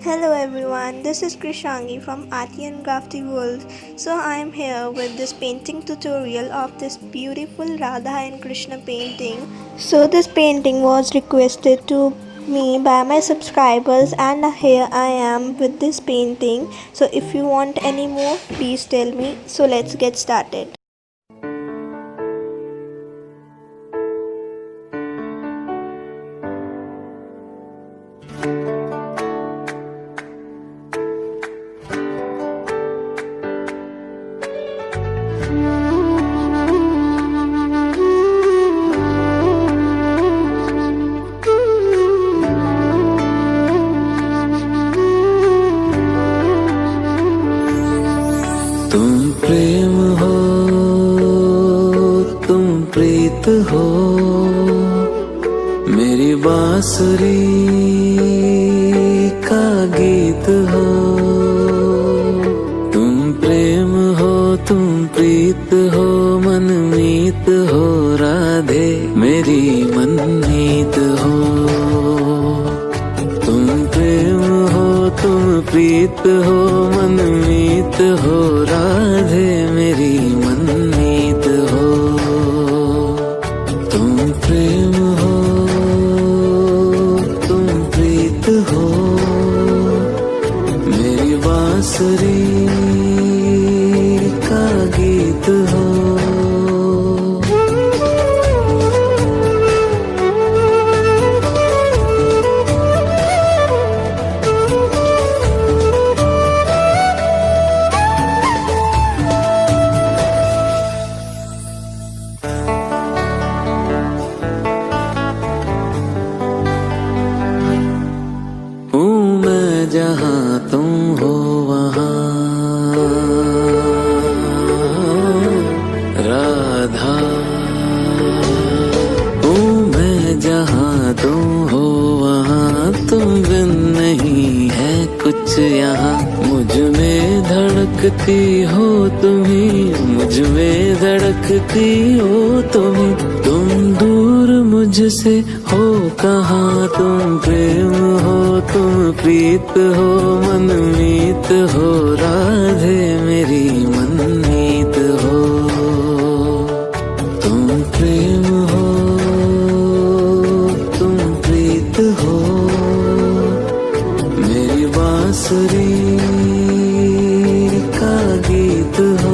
Hello everyone, this is Krishangi from Arty and Crafty World. So I am here with this painting tutorial of this beautiful Radha and Krishna painting. So this painting was requested to me by my subscribers and here I am with this painting. So if you want any more, please tell me. So let's get started. तुम प्रेम हो, तुम प्रीत हो, मेरी बांसुरी का गीत हो। तुम प्रेम हो, तुम प्रीत हो, मनमीत हो, राधे मेरी मनमीत हो। तुम प्रेम हो, तुम प्रीत हो, मनमीत हो, राधे मेरी मनमीत हो। तुम प्रेम हो, तुम प्रीत हो, मेरी बांसुरी का गीत हो। जहाँ तुम हो वहाँ राधा हूँ मैं, जहाँ तुम हो वहाँ तुम बिन नहीं है कुछ यहाँ। मुझ में धड़कती हो तुम्ही, मुझ में धड़कती हो तुम्ही, तुम दूर मुझसे हो कहाँ। तुम प्रेम हो, तुम प्रीत हो, मनमीत हो, राधे मेरी मनमीत हो। तुम प्रेम हो, तुम प्रीत हो, मेरी बांसुरी का गीत हो।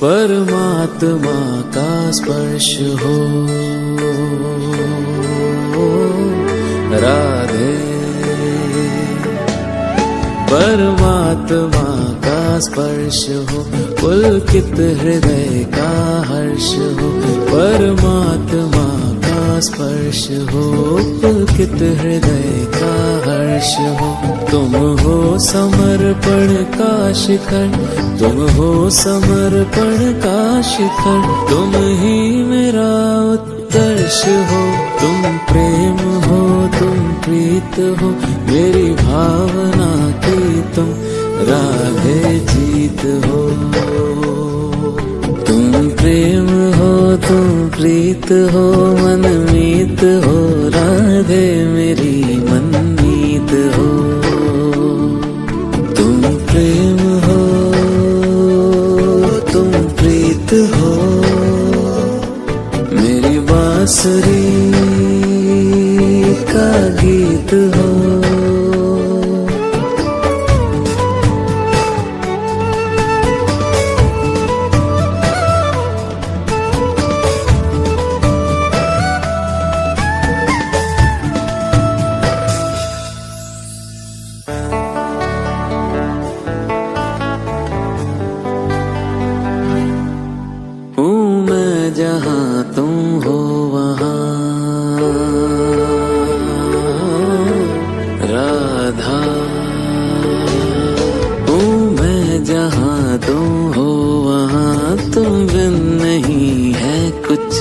परमात्मा का स्पर्श हो राधे, परमात्मा का स्पर्श हो, पुलकित हृदय का हर्ष हो। परमात्मा का स्पर्श हो, पुलकित हृदय का हर्ष हो। तुम हो समर्पण का शिखर, तुम हो समर्पण का शिखर, तुम ही मेरा उत्कर्ष हो। तुम प्रेम हो, तुम प्रीत हो, मेरी भावना की तुम राधे जीत हो। तुम प्रेम हो, तुम प्रीत हो, मनमीत हो, राधे मेरी मनमीत हो। तुम प्रेम हो, तुम प्रीत हो, मेरी बांसुरी का गीत हो।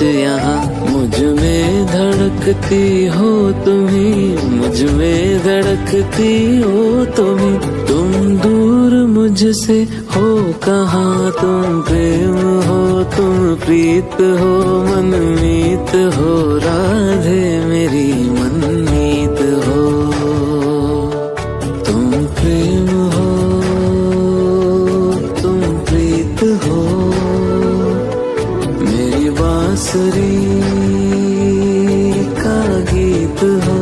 यहाँ मुझ में धड़कती हो तुम्ही, मुझ में धड़कती हो तुम्ही। तुम दूर मुझसे हो कहाँ, तुम प्रेम हो, तुम प्रीत हो, मनमीत हो, राधे मेरी मनमीत हो। तुम प्रेम हो, तुम प्रीत हो, मेरी बांसुरी का गीत हो।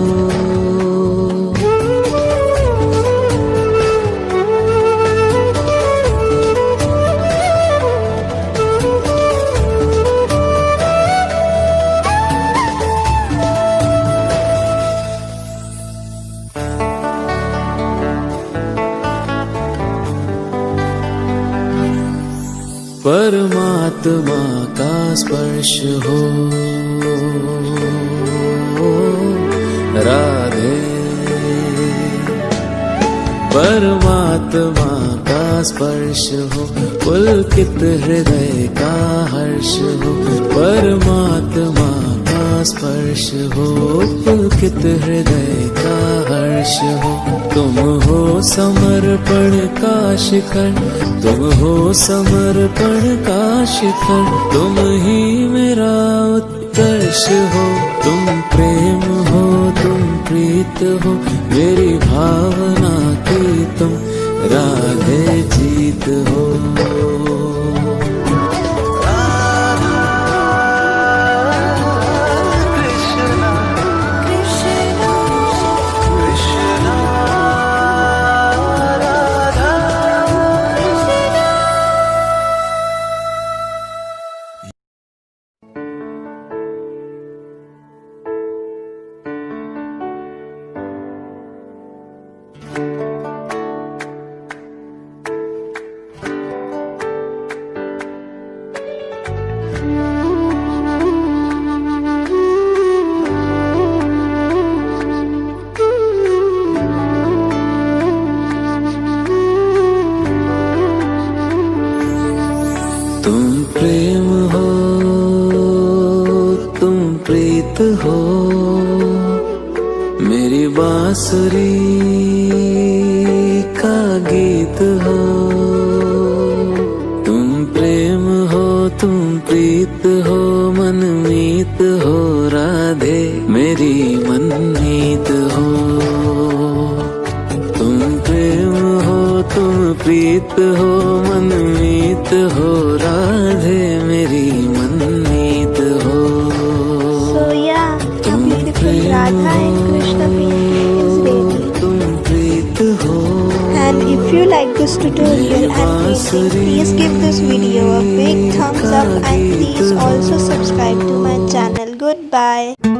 परमात्मा का स्पर्श हो राधे, परमात्मा का स्पर्श हो, पुलकित हृदय का हर्ष हो। परमात्मा का स्पर्श हो, पुलकित हृदय का हर्ष हो। तुम हो समर्पण का शिखर, तुम हो समर्पण का शिखर, तुम ही मेरा उत्कर्ष हो। तुम प्रेम हो, तुम प्रीत हो, मेरी भावना की तुम राधे जीत हो। तुम प्रेम हो, तुम प्रीत हो, मेरी बांसुरी का गीत हो। तुम प्रेम हो, तुम प्रीत हो, मनमीत हो, राधे मेरी मनमीत हो। तुम प्रेम हो, तुम प्रीत हो, मनमीत हो, राधे मेरी मनमीत हो। So yeah, the beautiful Radha and Krishna painting is ready. तुम प्रीत हो, And if you like this tutorial and painting, please give this video a big thumbs up and please also subscribe to my channel. Goodbye.